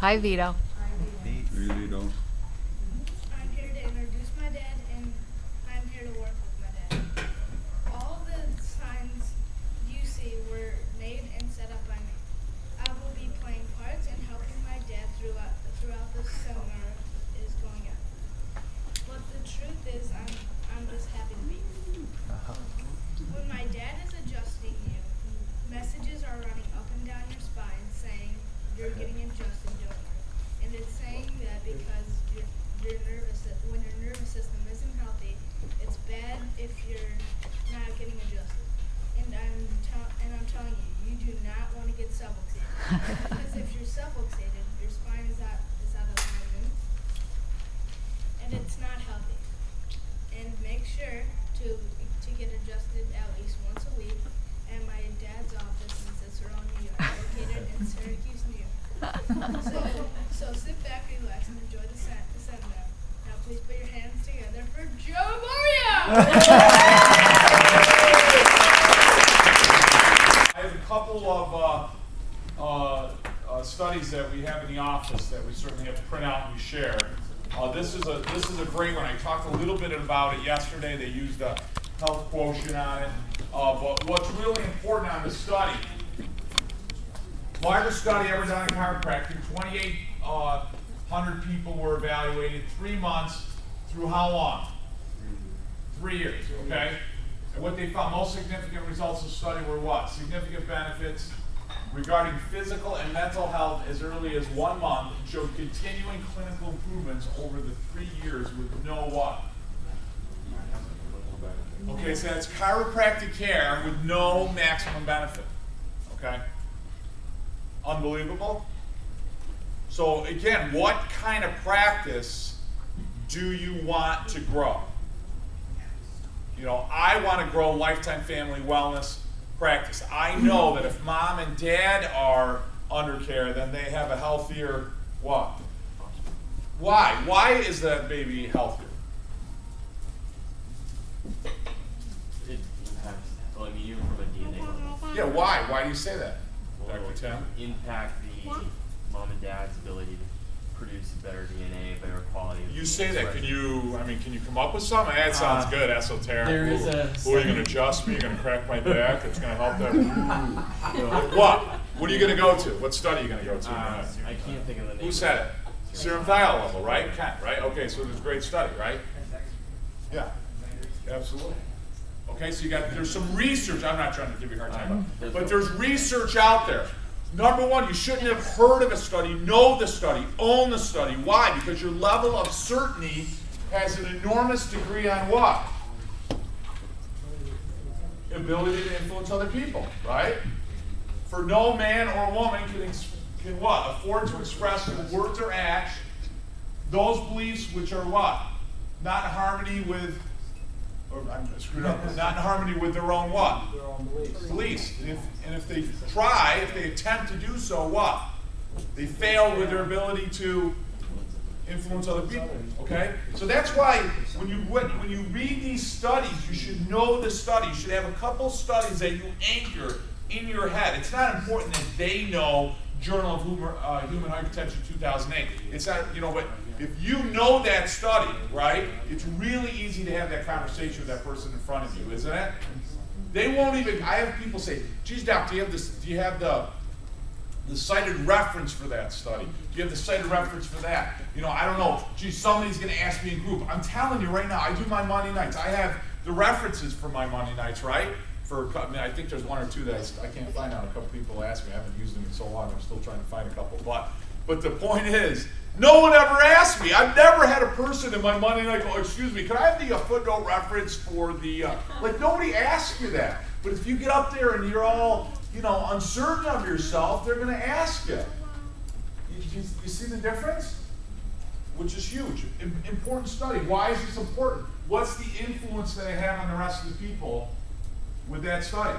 Hi, Vito. Hey, Vito. I'm here to introduce my dad, and I'm here to work with my dad. All the signs you see were made and set up by me. I will be playing parts and helping my dad throughout the seminar is going on. But the truth is, I'm just happy to be here. When my dad is adjusting you, messages are running up and down your spine saying you're getting adjusted, don't worry. And it's saying that because your when your nervous system isn't healthy, it's bad if you're not getting adjusted. And I'm telling you, you do not want to get subluxated. Because if you're subluxated, your spine is out of alignment, and it's not healthy. And make sure to get adjusted at least once a week at my dad's office in Cicero, New York, located in Syracuse, New York. So sit back, relax, and enjoy the seminar. Now please put your hands together for Joe Borio! I have a couple of studies that we have in the office that we certainly have to print out and we share. This is a great one. I talked a little bit about it yesterday. They used a health quotient on it. But what's really important on the study, largest study ever done in chiropractic, 2,800 people were evaluated, 3 months through how long? 3 years, okay? And what they found, most significant results of the study were what? Significant benefits regarding physical and mental health as early as 1 month, and showed continuing clinical improvements over the 3 years with no what? Okay, so that's chiropractic care with no maximum benefit, okay? Unbelievable. So again, what kind of practice do you want to grow? You know, I want to grow lifetime family wellness practice. I know that if mom and dad are under care, then they have a healthier what? Why? Why is that baby healthier? It impacts, well, I mean, even from a DNA level. Yeah, why? Why do you say that, Well, Dr. Tim? impact the mom and dad's ability to produce better DNA, better quality. You say that. Can you come up with something? That sounds good, esoteric. there is a Who are you going to adjust me? You're going to crack my back? It's going to help that. Like what? What are you going to go to? What study are you going to go to? I can't think of the name. Who said it? Serum thiol level, right? Kent, right? Okay, so there's a great study, right? Yeah, absolutely. Okay, so there's some research. I'm not trying to give you a hard time, but there's research out there. Number one, you shouldn't have heard of a study, know the study, own the study. Why? Because your level of certainty has an enormous degree on what? Ability to influence other people, right? For no man or woman can what? Afford to express in words or acts those beliefs which are what? Not in harmony with, or I'm screwed up, not in harmony with their own what? Their own beliefs. Beliefs. And if they try, if they attempt to do so, what? They fail with their ability to influence other people. Okay? So that's why when you read these studies, you should know the study. You should have a couple studies that you anchor in your head. It's not important that they know Journal of Human Hypertension 2008. It's not, but if you know that study, right, it's really easy to have that conversation with that person in front of you, isn't it? They won't even, I have people say, geez, doc, do you have the cited reference for that study? Do you have the cited reference for that? I don't know. Geez, somebody's going to ask me in group. I'm telling you right now, I do my Monday nights. I have the references for my Monday nights, right? I think there's one or two that I can't find out. A couple people ask me. I haven't used them in so long. I'm still trying to find a couple. But the point is, no one ever asked me. I've never had a person in my Monday night go, excuse me, could I have the footnote reference for the, nobody asks you that. But if you get up there and you're all, uncertain of yourself, they're going to ask you. You see the difference? Which is huge. Important study. Why is this important? What's the influence that I have on the rest of the people with that study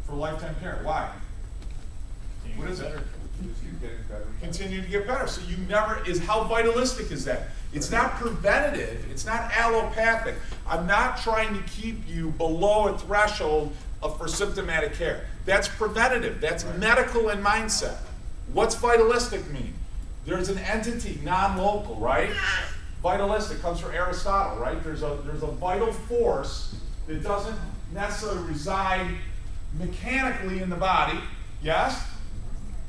for lifetime care? Why? What is it? Continue to get better. So how vitalistic is that? It's not preventative. It's not allopathic. I'm not trying to keep you below a threshold for symptomatic care. That's preventative. That's medical and mindset. What's vitalistic mean? There's an entity, non-local, right? Vitalistic comes from Aristotle, right? There's a vital force that doesn't necessarily reside mechanically in the body, yes?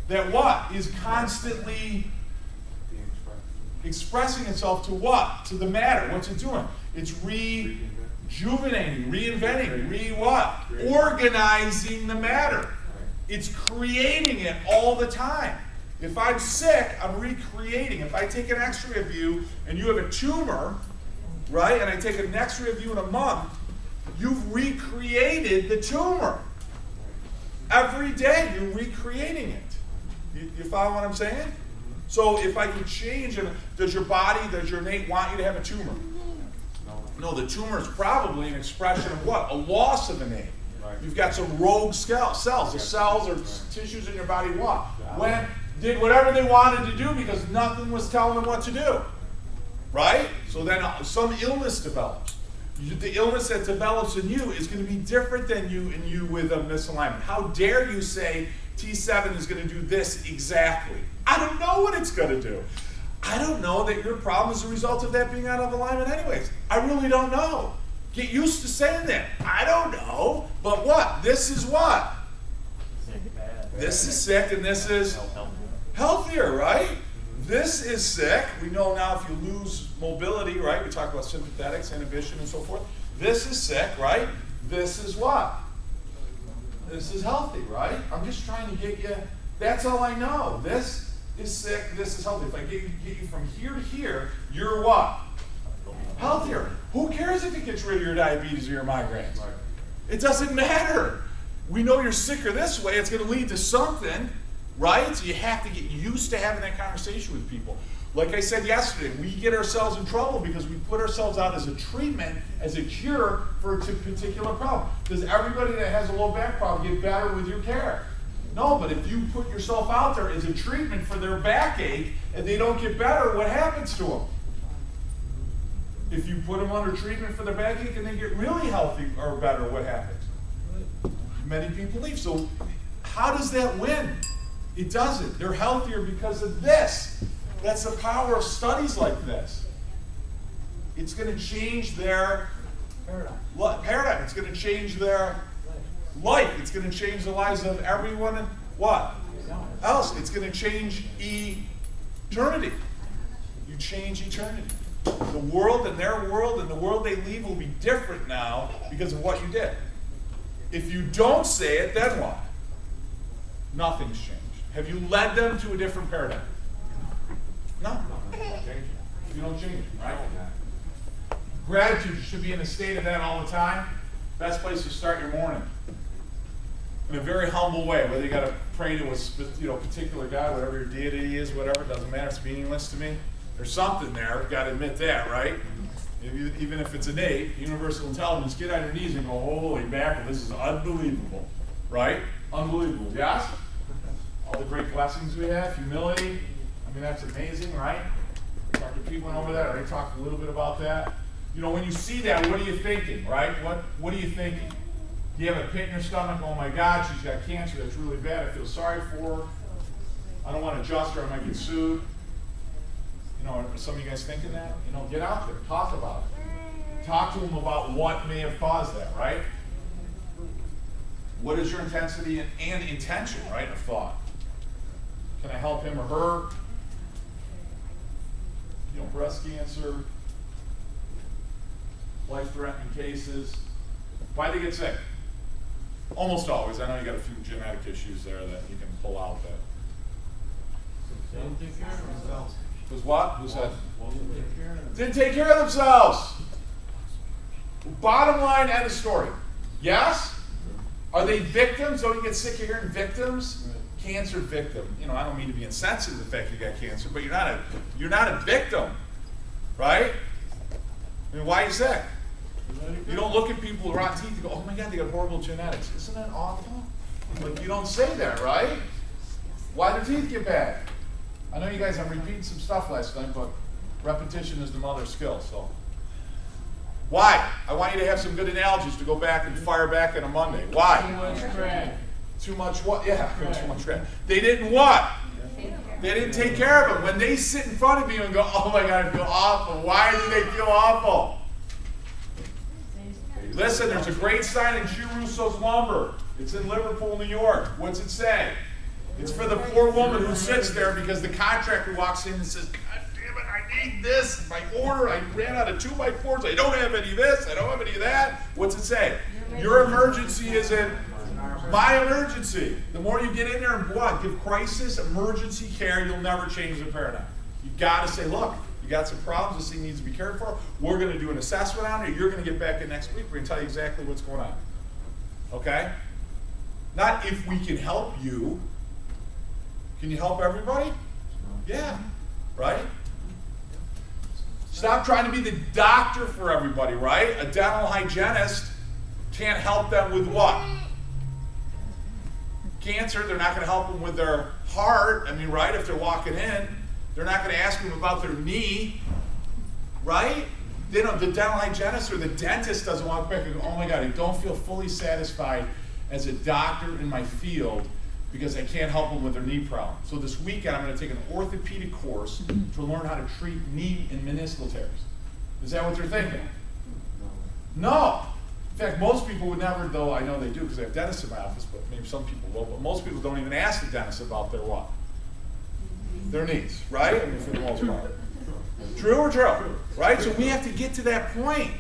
That what? Is constantly expressing itself to what? To the matter. What's it doing? It's rejuvenating, reinventing, what? Organizing the matter. It's creating it all the time. If I'm sick, I'm recreating. If I take an x-ray of you and you have a tumor, right, and I take an x-ray of you in a month, you've recreated the tumor. Every day you're recreating it. You follow what I'm saying? So if I could change, does your body, does your innate want you to have a tumor? No, the tumor is probably an expression of what? A loss of innate. You've got some rogue cells. The cells or tissues in your body what? Did whatever they wanted to do because nothing was telling them what to do. Right? So then some illness develops. The illness that develops in you is going to be different than you with a misalignment. How dare you say T7 is going to do this exactly? I don't know what it's going to do. I don't know that your problem is a result of that being out of alignment anyways. I really don't know. Get used to saying that. I don't know. But what? This is what? This is sick and this is healthier, right? This is sick. We know now if you lose mobility, right? We talk about sympathetics, inhibition, and so forth. This is sick, right? This is what? This is healthy, right? I'm just trying to get you, that's all I know. This is sick, this is healthy. If I get you from here to here, you're what? Healthier. Who cares if it gets rid of your diabetes or your migraines? It doesn't matter. We know you're sicker this way. It's going to lead to something, right? So you have to get used to having that conversation with people. Like I said yesterday, we get ourselves in trouble because we put ourselves out as a treatment, as a cure for a particular problem. Does everybody that has a low back problem get better with your care? No, but if you put yourself out there as a treatment for their backache and they don't get better, what happens to them? If you put them under treatment for their backache and they get really healthy or better, what happens? Many people leave. So how does that win? It doesn't. They're healthier because of this. That's the power of studies like this. It's going to change their paradigm. It's going to change their life. It's going to change the lives of everyone and what? Else. It's going to change eternity. You change eternity. The world and their world and the world they leave will be different now because of what you did. If you don't say it, then what? Nothing's changed. Have you led them to a different paradigm? No. You don't change it, right? Gratitude should be in a state of that all the time. Best place to start your morning. In a very humble way, whether you got to pray to a particular guy, whatever your deity is, whatever, it doesn't matter, it's meaningless to me. There's something there, you've got to admit that, right? Even if it's innate, universal intelligence, get on your knees and go, holy mackerel, this is unbelievable, right? Unbelievable, yes? All the great blessings we have, humility, I mean, that's amazing, right? Dr. Pete went over that, I already talked a little bit about that. You know, when you see that, what are you thinking, right? What are you thinking? You have a pit in your stomach, oh my God, she's got cancer, that's really bad, I feel sorry for her. I don't want to adjust her, I might get sued. You know, are some of you guys thinking that? You know, get out there, talk about it. Talk to them about what may have caused that, right? What is your intensity and intention, right, of thought? Can I help him or her? You know, breast cancer, life-threatening cases. Why they get sick? Almost always. I know you got a few genetic issues there that you can pull out that. Didn't take care of themselves. Was what? Who said? Didn't take care of themselves. Didn't take care of themselves. Bottom line, end of story. Yes? Are they victims? Don't you get sick of hearing victims? Cancer victim. You know, I don't mean to be insensitive to the fact you got cancer, but you're not a victim, right? I mean, why are you sick? You don't look at people with rotten teeth and go, oh my God, they got horrible genetics. Isn't that awful? Like, you don't say that, right? Why do teeth get bad? I know you guys, I'm repeating some stuff last time, but repetition is the mother of skill, so. Why? I want you to have some good analogies to go back and fire back on a Monday. Why? Too much crack. Too much what? Yeah, too much crack. They didn't what? They didn't take care of them. When they sit in front of you and go, oh my God, I feel awful. Why do they feel awful? Listen, there's a great sign in Russo's Lumber. It's in Liverpool, New York. What's it say? It's for the poor woman who sits there because the contractor walks in and says, God damn it, I need this. My order, I ran out of 2x4s. I don't have any of this. I don't have any of that. What's it say? Your emergency isn't my emergency. The more you get in there and give crisis, emergency care, you'll never change the paradigm. You've got to say, look, you got some problems. This thing needs to be cared for. We're going to do an assessment on it. You're going to get back in next week. We're going to tell you exactly what's going on. Okay? Not if we can help you. Can you help everybody? Yeah. Right? Stop trying to be the doctor for everybody, right? A dental hygienist can't help them with what? Cancer. They're not going to help them with their heart. I mean, right? If they're walking in, they're not going to ask them about their knee, right? They don't, the dental hygienist or the dentist doesn't walk back and go, oh my God, I don't feel fully satisfied as a doctor in my field because I can't help them with their knee problem. So this weekend I'm going to take an orthopedic course to learn how to treat knee and meniscal tears. Is that what they're thinking? No. In fact, most people would never, though I know they do because I have dentists in my office, but maybe some people will, but most people don't even ask the dentist about their what? Their needs, right? I mean, for the most part. True or true? Right? So we have to get to that point.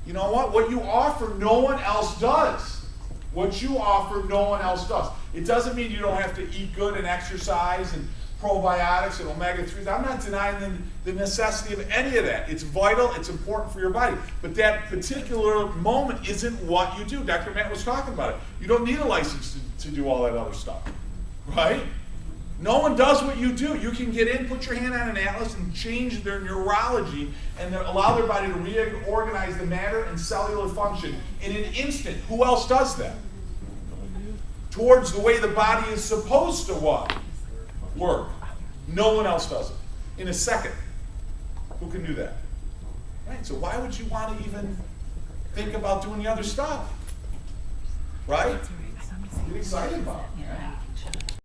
You know what? What you offer, no one else does. What you offer, no one else does. It doesn't mean you don't have to eat good and exercise and probiotics and omega-3s. I'm not denying the necessity of any of that. It's vital. It's important for your body. But that particular moment isn't what you do. Dr. Matt was talking about it. You don't need a license to do all that other stuff. Right? No one does what you do. You can get in, put your hand on an atlas, and change their neurology and allow their body to reorganize the matter and cellular function in an instant. Who else does that? Towards the way the body is supposed to what? Work. No one else does it. In a second. Who can do that? Right? So why would you want to even think about doing the other stuff? Right? Get excited about it.